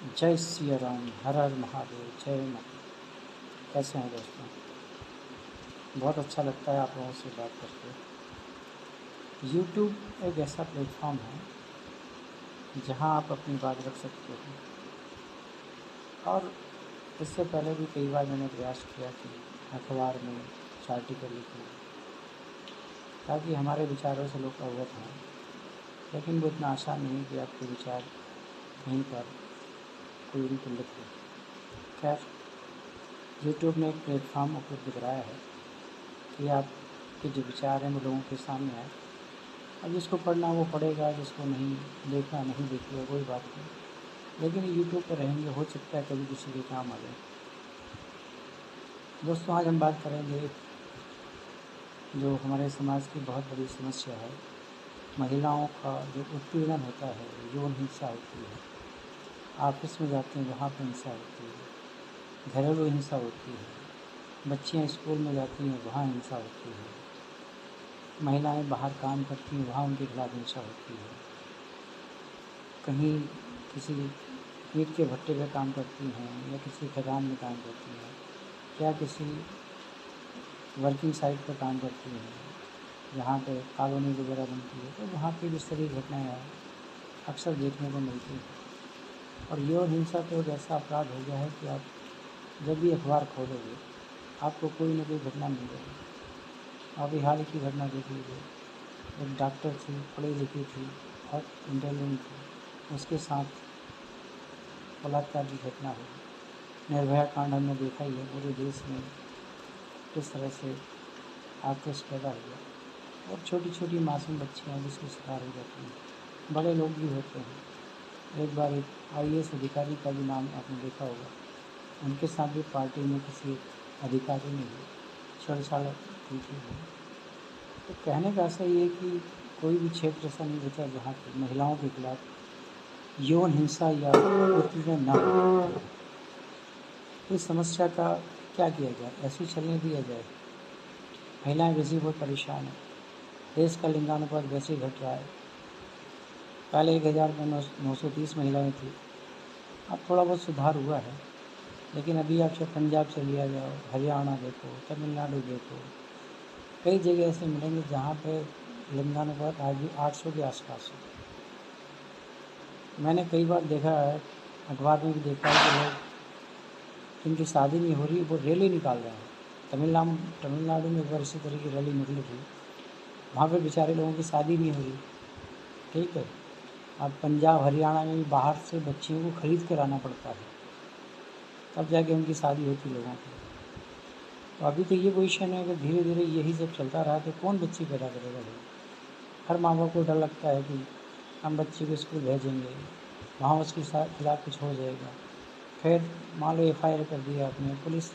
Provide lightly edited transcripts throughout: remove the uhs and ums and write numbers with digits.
जय सिया राम, हर हर महादेव, जय माता। कैसे हैं दोस्तों? बहुत अच्छा लगता है आप लोगों से बात करके। यूट्यूब एक ऐसा प्लेटफॉर्म है जहां आप अपनी बात रख सकते हो। और इससे पहले भी कई बार मैंने प्रयास किया कि अखबार में कुछ आर्टिकल लिखूँ ताकि हमारे विचारों से लोग अवगत हों, लेकिन वो इतना आसान नहीं कि आपके विचार कहीं पर कोई उनको लिख दे। खैर, यूट्यूब ने एक प्लेटफॉर्म उपलब्ध कराया है कि आपके जो विचार हैं वो लोगों के सामने आए। अब जिसको पढ़ना वो पढ़ेगा, जिसको नहीं देखना नहीं देखेगा, कोई बात नहीं। लेकिन यूट्यूब पर रहेंगे, हो सकता है कभी किसी के काम आ जाए। दोस्तों, आज हम बात करेंगे जो हमारे समाज की बहुत बड़ी समस्या है, महिलाओं का जो उत्पीड़न होता है, यौन हिंसा होती है। ऑफिस में जाते हैं वहाँ पर हिंसा होती है, घरेलू हिंसा होती है, बच्चियाँ स्कूल में जाती हैं वहाँ हिंसा होती है, महिलाएं बाहर काम करती हैं वहाँ उनके खिलाफ हिंसा होती है, कहीं किसी ईंट के भट्टे पे काम करती हैं या किसी खदान में काम करती हैं या किसी वर्किंग साइट पर काम करती हैं, जहाँ पे कॉलोनी वगैरह बनती है, तो वहाँ पे भी इस तरह की घटनाएँ अक्सर देखने को मिलती हैं। और यौन हिंसा तो एक ऐसा अपराध हो गया है कि आप जब भी अखबार खोलोगे आपको कोई न कोई घटना मिल जाएगी। अभी हाल की घटना देख लीजिए, एक डॉक्टर थी, पढ़ी लिखी थी, बहुत इंटेलिजेंट थी, उसके साथ बलात्कार की घटना हुई। निर्भया कांड हमने देखा ही है, पूरे देश में किस तरह से आक्रोश पैदा हुआ। और छोटी छोटी मासूम बच्चियाँ जिसके शिकार हो जाती हैं, बड़े लोग भी होते हैं। एक बार एक IAS अधिकारी का भी नाम आपने देखा होगा, उनके साथ भी पार्टी में किसी अधिकारी ने छेड़छाड़ की थी। तो कहने का ऐसा ये है कि कोई भी क्षेत्र ऐसा नहीं बचा जहाँ पर महिलाओं के खिलाफ यौन हिंसा या उत्पीड़न ना हो। इस समस्या का क्या किया जाए? ऐसे ही चलने दिया जाए? महिलाएं वैसे ही बहुत परेशान हैं, देश का लिंगानुपात वैसे ही घट रहा है। पहले 1930 महिलाएं थी, अब थोड़ा बहुत सुधार हुआ है, लेकिन अभी आप चाहे पंजाब से लिया जाओ, हरियाणा देखो, तमिलनाडु देखो, कई जगह ऐसे मिलेंगे जहाँ पे लिंगानुपात आज भी 800 के आसपास है। मैंने कई बार देखा है, अखबार में भी देखा है कि लोग जिनकी शादी नहीं हो रही वो रैली निकाल रहे हैं। तमिलनाडु में एक बार इसी तरह की रैली निकली थी, वहाँ पे बेचारे लोगों की शादी नहीं हो रही। ठीक है, अब पंजाब हरियाणा में भी बाहर से बच्चियों को खरीद कर आना पड़ता है, तब जाके उनकी शादी होती लोगों की। तो अभी तो ये पोजीशन है, अगर धीरे धीरे यही सब चलता रहा तो कौन बच्ची पैदा करेगा भाई? हर माँ बाप को डर लगता है कि हम बच्ची को स्कूल भेजेंगे, वहाँ उसके खिलाफ कुछ हो जाएगा, फिर मान लो FIR कर दिया आपने, पुलिस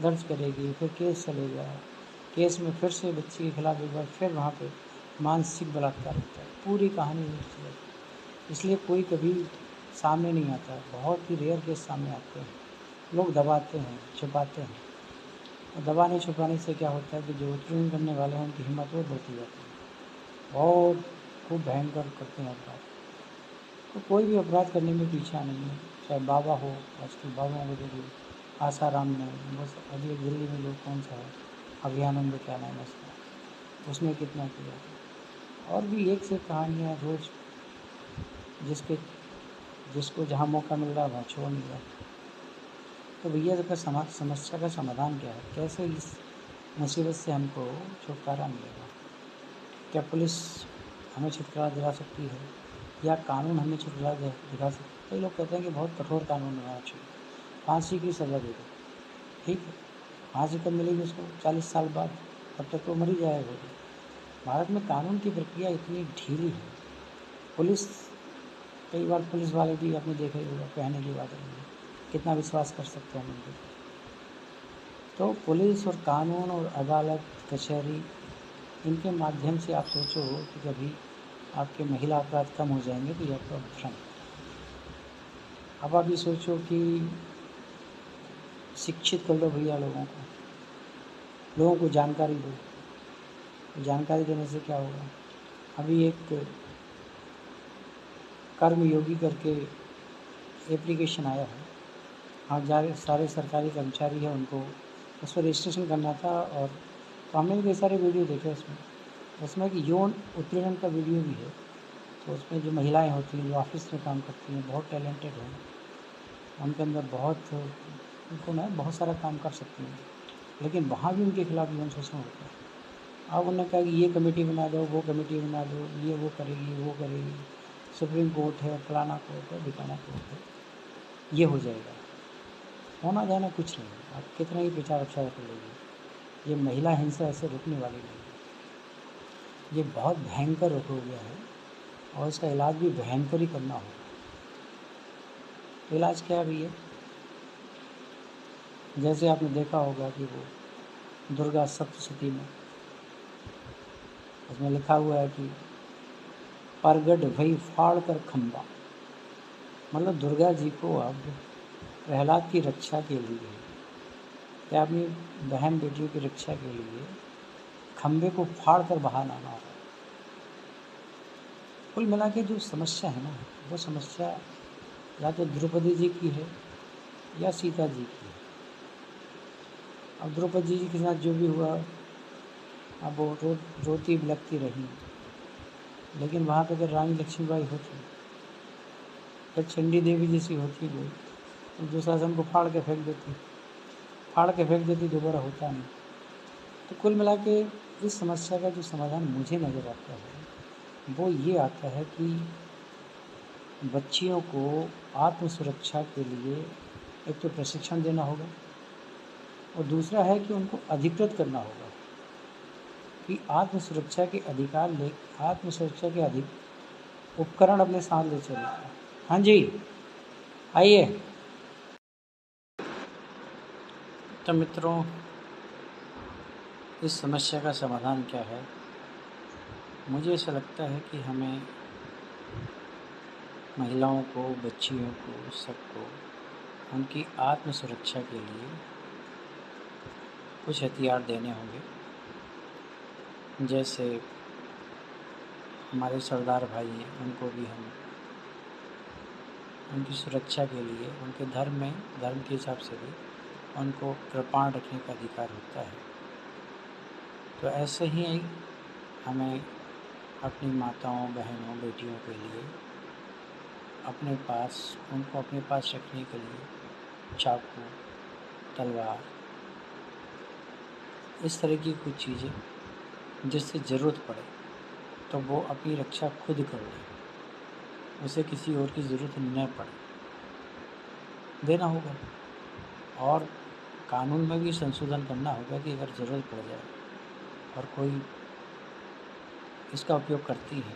दर्ज करेगी, फिर केस चलेगा, केस में फिर से बच्ची के खिलाफ एक बार फिर वहाँ पे मानसिक बलात्कार होता है, पूरी कहानी उलट जाती। इसलिए कोई कभी सामने नहीं आता, बहुत ही रेयर केस सामने आते हैं। लोग दबाते हैं, छुपाते हैं, और दबाने छुपाने से क्या होता है कि जो उत्पीड़न करने वाले हैं उनकी हिम्मत और बढ़ती जाती है और खूब भयंकर करते हैं अपराध। तो कोई भी अपराध करने में पीछा नहीं है, चाहे बाबा हो, आजकल बाबाओं को देखिए, आसाराम ने, बस अभी एक दिल्ली में जो कौन सा है अभियानंद, क्या नाम है उसका, उसने कितना किया। और भी एक से कहानियाँ रोज़, जिसके जिसको जहाँ मौका मिल रहा है वहाँ छोड़ नहीं रहा। तो भैया इसका समस्या का समाधान क्या है? कैसे इस मुसीबत से हमको छुटकारा मिलेगा? क्या पुलिस हमें छुटकारा दिला सकती है या कानून हमें छुटकारा दिला सकता है? कई लोग कहते हैं कि बहुत कठोर कानून बनाना चाहिए, फांसी की सज़ा दे दो। ठीक है, फांसी कब मिलेगी उसको? 40 साल बाद, तब तक तो मर ही जाएगा। भारत में कानून की प्रक्रिया इतनी ढीली है। पुलिस, कई बार पुलिस वाले भी आपने देखा ही होगा, कहने की बात नहीं है, कितना विश्वास कर सकते हैं हम उनके ऊपर? तो पुलिस और कानून और अदालत, कचहरी, इनके माध्यम से आप सोचो कि कभी आपके महिला अपराध कम हो जाएंगे, तो ये आपका भ्रम। अब आप ये सोचो कि शिक्षित कर लो भैया लोगों को जानकारी दो। तो जानकारी देने से क्या होगा? अभी एक कर्मयोगी करके एप्लीकेशन आया है। हाँ, सारे सरकारी कर्मचारी हैं, उनको उस पर रजिस्ट्रेशन करना था। और तो हमने भी कई सारे वीडियो देखे उसमें एक यौन उत्पीड़न का वीडियो भी है। तो उसमें जो महिलाएं होती हैं, जो ऑफिस में काम करती हैं, बहुत टैलेंटेड हैं, उनके अंदर उनको ना बहुत सारा काम कर सकती हैं, लेकिन वहाँ भी उनके खिलाफ यौन शोषण होता है। अब उन्होंने कहा कि ये कमेटी बना दो, वो कमेटी बना दो, ये वो करेगी, सुप्रीम कोर्ट है, फलाना कोर्ट है, ढिकाना कोर्ट है, ये हो जाएगा। होना जाना कुछ नहीं, आप कितना ही प्रचार प्रसार कर लीजिए, ये महिला हिंसा ऐसे रुकने वाली नहीं है। ये बहुत भयंकर रोग हो गया है और इसका इलाज भी भयंकर ही करना होगा। इलाज क्या भी है, जैसे आपने देखा होगा कि वो दुर्गा सप्तशती में उसमें लिखा हुआ है कि परगट भई फाड़ कर खंबा, मतलब दुर्गा जी को अब प्रहलाद की रक्षा के लिए या अपनी बहन बेटियों की रक्षा के लिए खंबे को फाड़ कर बाहर आना होगा। कुल मिला के जो समस्या है ना, वो समस्या या तो द्रौपदी जी की है या सीता जी की है। अब द्रौपदी जी के साथ जो भी हुआ, अब वो रोती बिलखती रही, लेकिन वहाँ पर अगर रानी लक्ष्मीबाई होती या चंडी देवी जैसी होती कोई, तो दुशासन को फाड़ के फेंक देती, दोबारा होता नहीं। तो कुल मिला के इस समस्या का जो समाधान मुझे नज़र आता है वो ये आता है कि बच्चियों को आत्म सुरक्षा के लिए एक तो प्रशिक्षण देना होगा और दूसरा है कि उनको अधिकृत करना होगा कि आत्म सुरक्षा के अधिक उपकरण अपने साथ ले चले। हाँ जी, आइए। तो मित्रों, इस समस्या का समाधान क्या है? मुझे ऐसा लगता है कि हमें महिलाओं को, बच्चियों को, सबको उनकी आत्म सुरक्षा के लिए कुछ हथियार देने होंगे। जैसे हमारे सरदार भाई हैं, उनको भी हम उनकी सुरक्षा के लिए उनके धर्म के हिसाब से भी उनको कृपाण रखने का अधिकार होता है। तो ऐसे ही हमें अपनी माताओं, बहनों, बेटियों के लिए उनको अपने पास रखने के लिए चाकू, तलवार, इस तरह की कुछ चीज़ें जिससे ज़रूरत पड़े तो वो अपनी रक्षा खुद कर ले, उसे किसी और की ज़रूरत न पड़े, देना होगा। और कानून में भी संशोधन करना होगा कि अगर ज़रूरत पड़ जाए और कोई इसका उपयोग करती है,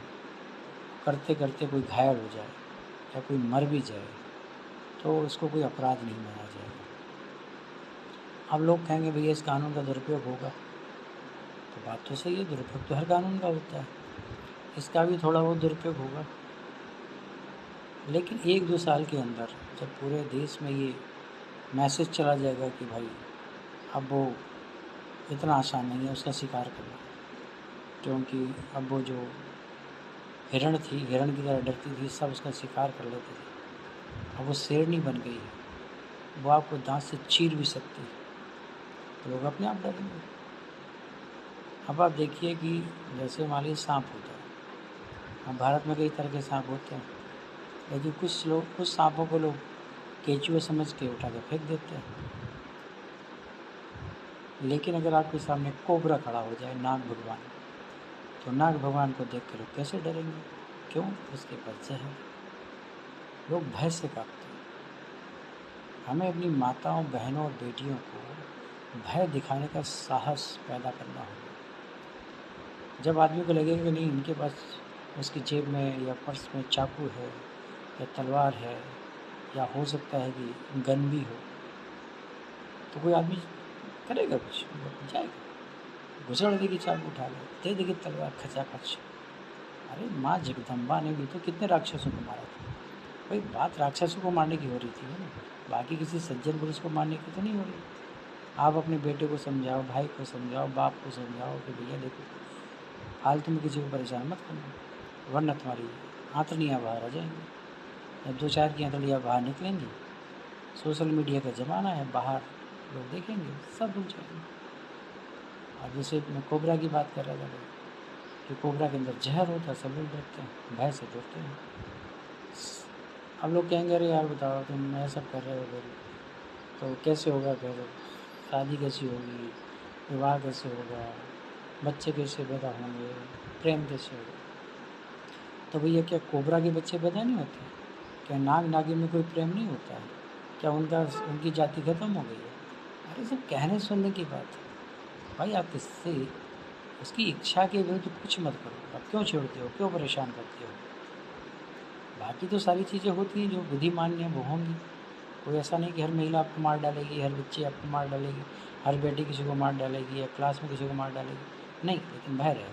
करते करते कोई घायल हो जाए या कोई मर भी जाए तो उसको कोई अपराध नहीं माना जाएगा। अब लोग कहेंगे भैया इस कानून का दुरुपयोग होगा, तो बात तो सही है, दुरुपयोग तो हर कानून का होता है, इसका भी थोड़ा बहुत दुरुपयोग होगा। लेकिन 1-2 साल के अंदर जब पूरे देश में ये मैसेज चला जाएगा कि भाई अब वो इतना आसान नहीं है उसका शिकार करना, क्योंकि अब वो जो हिरण थी, हिरण की तरह डरती थी, सब उसका शिकार कर लेते थे, अब वो शेरनी बन गई है, वो आपको दांत से चीर भी सकती है, तो लोग अपने आप डरेंगे। अब आप देखिए कि जैसे मान लीजिए सांप होता है, अब भारत में कई तरह के सांप होते हैं, लेकिन कुछ सांपों को लोग केंचुआ समझ के उठा के फेंक देते हैं। लेकिन अगर आपके सामने कोबरा खड़ा हो जाए, नाग भगवान, तो नाग भगवान को देख कर लोग कैसे डरेंगे? क्यों? उसके पास जहर, लोग भय से कांपते हैं। हमें अपनी माताओं, बहनों और बेटियों को भय दिखाने का साहस पैदा करना होगा। जब आदमी को लगेगा कि नहीं, इनके पास उसकी जेब में या पर्स में चाकू है या तलवार है या हो सकता है कि गन भी हो, तो कोई आदमी करेगा कुछ, जाएगा, घुसड़ देगी, चाकू उठा ले, दे देगी तलवार, खचाखच। अरे माँ जगदम्बा ने भी तो कितने राक्षसों को मारा था। भाई बात राक्षसों को मारने की हो रही थी ना, बाकी किसी सज्जन पुरुष को मारने की तो नहीं हो रही। आप अपने बेटे को समझाओ, भाई को समझाओ, बाप को समझाओ कि भैया देखो, फालतू में किसी को परेशान मत करना, वरना तुम्हारी आंतड़ियाँ बाहर आ जाएंगी। जब 2-4 की हथेलियाँ बाहर निकलेंगी, सोशल मीडिया का ज़माना है, बाहर लोग देखेंगे सब भूल जाएंगे। अब जैसे मैं कोबरा की बात कर रहा था भाई, कि कोबरा के अंदर जहर होता है, सब लोग डरते हैं, भय से डरते हैं। अब लोग कहेंगे अरे यार बताओ तुम ऐसा कर रहे हो फिर तो कैसे होगा, फिर शादी कैसी होगी, विवाह कैसे होगा, बच्चे कैसे पैदा होंगे, प्रेम कैसे होगा। तो भैया क्या कोबरा के बच्चे पैदा नहीं होते? क्या नाग नागिन में कोई प्रेम नहीं होता है? क्या उनकी जाति खत्म हो गई है? अरे सब कहने सुनने की बात है भाई। आप इससे उसकी इच्छा के विरुद्ध कुछ मत करो। आप क्यों छेड़ते हो, क्यों परेशान करते हो? बाकी तो सारी चीज़ें होती हैं जो बुद्धिमान्य है वो होंगी। कोई ऐसा नहीं कि हर महिला आपको मार डालेगी, हर बच्ची आपको मार डालेगी, हर बेटी किसी को मार डालेगी या क्लास में किसी को मार डालेगी, नहीं। लेकिन भय रहेगा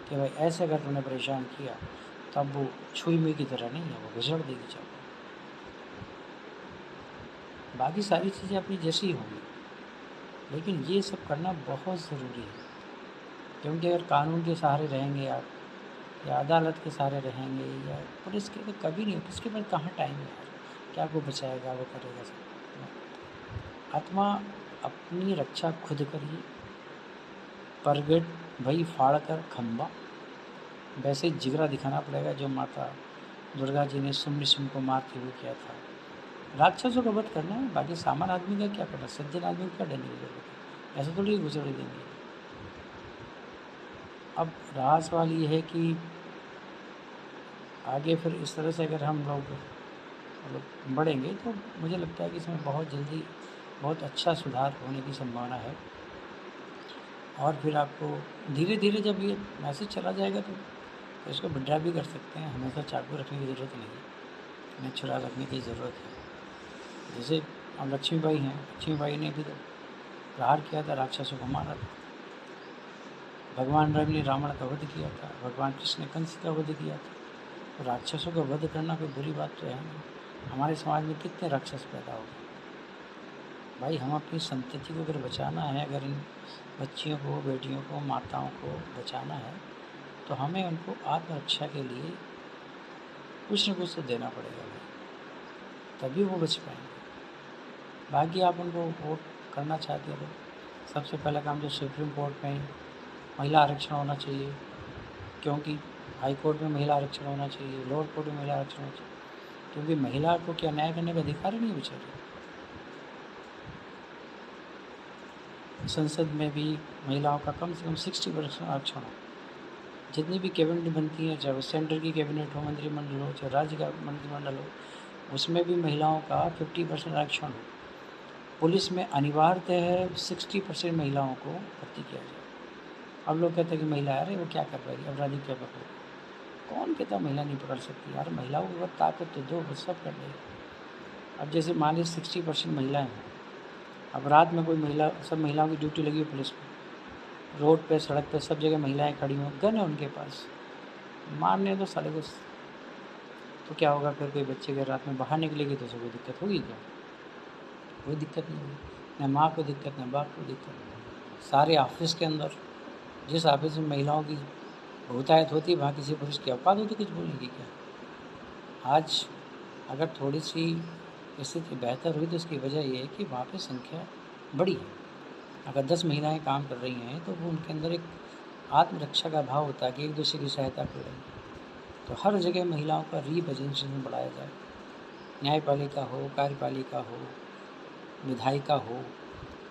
कि भाई ऐसे अगर तुमने परेशान किया तो अब वो छुई मुई की तरह नहीं है, वो घुसड़ देगी चाकू। बाकी सारी चीज़ें अपनी जैसी ही होंगी, लेकिन ये सब करना बहुत ज़रूरी है। क्योंकि अगर कानून के सहारे रहेंगे आप या अदालत के सहारे रहेंगे या पुलिस के, तो कभी नहीं, किसके पास कहाँ टाइम है यार, क्या को बचाएगा, वो करेगा सब। आत्मा अपनी रक्षा खुद करिए, प्रगट भई फाड़ कर खंबा। वैसे ही जिगरा दिखाना पड़ेगा जो माता दुर्गा जी ने शुम्भ को मारते हुए किया था। राक्षसों का वध करना है, बाकी सामान्य आदमी का क्या करना, सज्जन आदमी को क्या डरने की जरूरत है, ऐसा थोड़ी घुसड़ देंगे। अब रहा सवाल ये है कि आगे फिर इस तरह से अगर हम लोग मतलब बढ़ेंगे तो मुझे लगता है कि इसमें बहुत जल्दी बहुत अच्छा सुधार होने की संभावना है। और फिर आपको धीरे धीरे जब ये मैसेज चला जाएगा तो इसको विड्रा भी कर सकते हैं। हमेशा चाकू रखने की ज़रूरत नहीं है, नेचुरल रखने की ज़रूरत है। जैसे अब लक्ष्मीबाई हैं, लक्ष्मीबाई ने भी तो प्रहार किया था, राक्षसों को मारा था। भगवान राम ने रावण का वध किया था, भगवान कृष्ण ने कंस का वध किया था। तो राक्षसों का वध करना कोई बुरी बात तो है नहीं। हमारे समाज में कितने राक्षस पैदा हो गए भाई। हम अपनी संतति को अगर बचाना है, अगर इन बच्चियों को, बेटियों को, माताओं को बचाना है, तो हमें उनको आत्मरक्षा के लिए कुछ न कुछ तो देना पड़ेगा भाई, तभी वो बच पाएंगे। बाकी आप उनको वोट करना चाहते हो तो सबसे पहला काम जो सुप्रीम कोर्ट में महिला आरक्षण होना चाहिए, क्योंकि हाई कोर्ट में महिला आरक्षण होना चाहिए, लोअर कोर्ट में महिला आरक्षण होना चाहिए, क्योंकि महिला को क्या न्याय करने का अधिकार ही नहीं बेचारे। संसद में भी महिलाओं का कम से कम 60% आरक्षण हो। जितनी भी कैबिनेट बनती हैं, चाहे वो सेंटर की कैबिनेट हो, मंत्रिमंडल हो, चाहे राज्य का मंत्रिमंडल हो, उसमें भी महिलाओं का 50% आरक्षण हो। पुलिस में अनिवार्य है 60% महिलाओं को भर्ती किया जाए। अब लोग कहते हैं कि महिला, अरे वो क्या कर पाएगी, अपराधी क्या कर पाएगी? कौन कहता महिला नहीं पकड़ सकती यार? महिलाओं को अगर ताकत तो दो, वो सब कर लेगी। अब जैसे मान लीजिए 60% महिलाएँ हैं, अब रात में कोई महिला, सब महिलाओं की ड्यूटी लगी है पुलिस में, रोड पे, सड़क पे, सब जगह महिलाएं खड़ी हों, गन है उनके पास, मारने दो साले को। तो क्या होगा फिर? कोई बच्चे अगर रात में बाहर निकलेगी तो उसे कोई दिक्कत होगी क्या? कोई दिक्कत नहीं होगी, न माँ को दिक्कत, न बाप को दिक्कत। सारे ऑफिस के अंदर, जिस ऑफिस में महिलाओं की बहुतायत होती है, वहाँ किसी पुरुष की औकात होती कुछ बोलने की क्या? आज अगर थोड़ी सी स्थिति बेहतर हुई तो उसकी वजह ये है कि वहाँ पे संख्या बढ़ी है। अगर 10 महिलाएं काम कर रही हैं तो वो उनके अंदर एक आत्मरक्षा का भाव होता है कि एक दूसरे की सहायता कर रही है। तो हर जगह महिलाओं का रिप्रेजेंटेशन बढ़ाया जाए, न्यायपालिका हो, कार्यपालिका हो, विधायिका हो,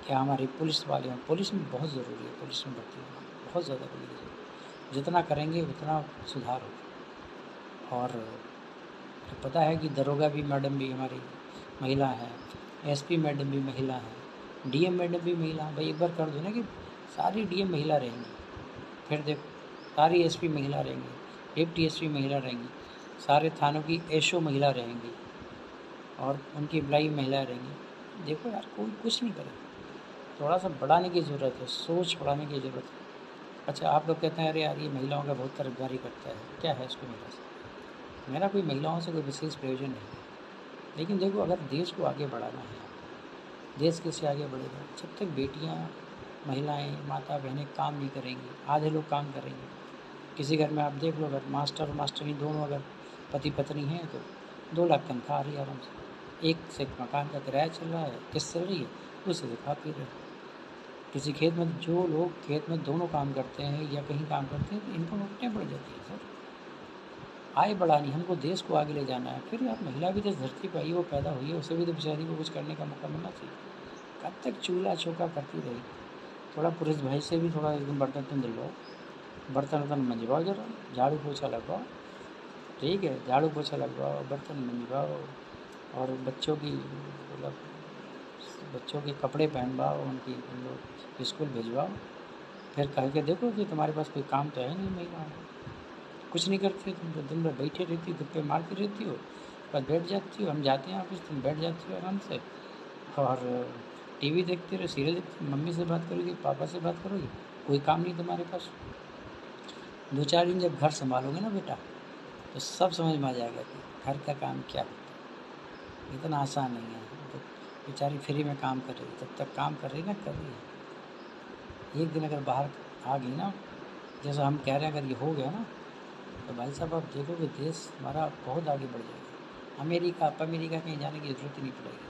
क्या हमारी पुलिस वाले हों। पुलिस में बहुत ज़रूरी है, पुलिस में भर्ती होना बहुत ज़्यादा करने की ज़रूरत है। जितना करेंगे उतना सुधार होगा। और पता है कि दरोगा भी मैडम भी हमारी महिला है, एसपी मैडम भी महिला है, डीएम मैडम भी महिला है। भाई एक बार कर दो ना कि सारी डीएम महिला रहेंगी, फिर देखो सारी एसपी महिला रहेंगी, डिप्टी एसपी महिला रहेंगी, सारे थानों की एसओ महिला रहेंगी और उनकी एम्प्लॉई महिला रहेंगी। देखो यार कोई कुछ नहीं करेगा। थोड़ा सा बढ़ाने की ज़रूरत है, सोच बढ़ाने की ज़रूरत है। अच्छा आप लोग कहते हैं अरे यार ये महिलाओं का बहुत तरफदारी करता है, क्या है इसको? मेरा कोई महिलाओं से कोई विशेष प्रयोजन नहीं है। लेकिन देखो अगर देश को आगे बढ़ाना है, देश कैसे आगे बढ़ेगा? जब तक बेटियां, महिलाएं, माता बहनें काम नहीं करेंगी, आधे लोग काम करेंगे। किसी घर में आप देख लो, अगर मास्टर और मास्टरनी दोनों अगर पति पत्नी हैं तो 2 लाख तनख्वाह आ रही है आराम से, एक से एक मकान का किराया चल रहा है, किस्त चल रही है, उससे से खा पी रहे हैं। किसी खेत में, जो लोग खेत में दोनों काम करते हैं या कहीं काम करते हैं, तो इनकम उतने बढ़ जाती है सर। आय बढ़ानी, हमको देश को आगे ले जाना है। फिर यार महिला भी तो धरती पर आई, वो पैदा हुई है, उसे भी तो बेचारी को कुछ करने का मौका मिलना चाहिए। कब तक चूल्हा चौका करती रही? थोड़ा पुरुष भाई से भी थोड़ा एकदम बर्तन तुम दिलवाओ, बर्तन वर्तन मंजवाओ, जरा झाड़ू पोछा लगवाओ, ठीक है, झाड़ू पोछा लगवाओ, बर्तन मंजवाओ, और बच्चों की मतलब बच्चों के कपड़े पहनवाओ, उनकी उन लोग स्कूल भिजवाओ। फिर कह के देखो कि तुम्हारे पास कोई काम तो है नहीं महिलाओं को, कुछ नहीं करती हो तुम, तो दिन भर बैठे रहती हो, गप्पे मारती रहती हो, बस बैठ जाती हो, हम जाते हैं ऑफिस, तुम बैठ जाती हो आराम से, और टीवी देखते रहो, सीरियल देखते हो, मम्मी से बात करोगी, पापा से बात करोगी, कोई काम नहीं तुम्हारे पास। 2-4 दिन जब घर संभालोगे ना बेटा, तो सब समझ में आ जाएगा कि घर का काम क्या होता है। इतना आसान नहीं है। तो बेचारी फ्री में काम कर रही, तब तक काम कर रही ना, कर रही है। एक दिन अगर बाहर आ गई ना, जैसा हम कह रहे हैं, अगर ये हो गया ना, तो भाई साहब आप देखोगे देश हमारा बहुत आगे बढ़ जाएगा। अमेरिका कहीं जाने की ज़रूरत ही नहीं पड़ेगी,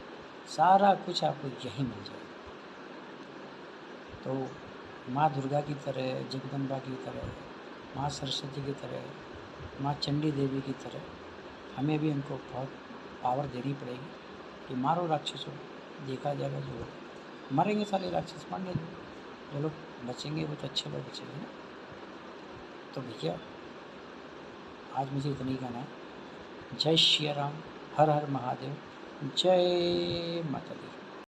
सारा कुछ आपको यहीं मिल जाएगा। तो माँ दुर्गा की तरह, जगदम्बा की तरह, माँ सरस्वती की तरह, माँ चंडी देवी की तरह हमें भी उनको बहुत पावर देनी पड़ेगी कि मारो राक्षसों, देखा जाएगा जो होगा। मरेंगे सारे राक्षस, मरने दो, जो लोग बचेंगे वो तो अच्छे लोग बचेंगे ना। तो भैया आज मुझे इतना ही कहना है। जय श्री राम, हर हर महादेव, जय माता दी।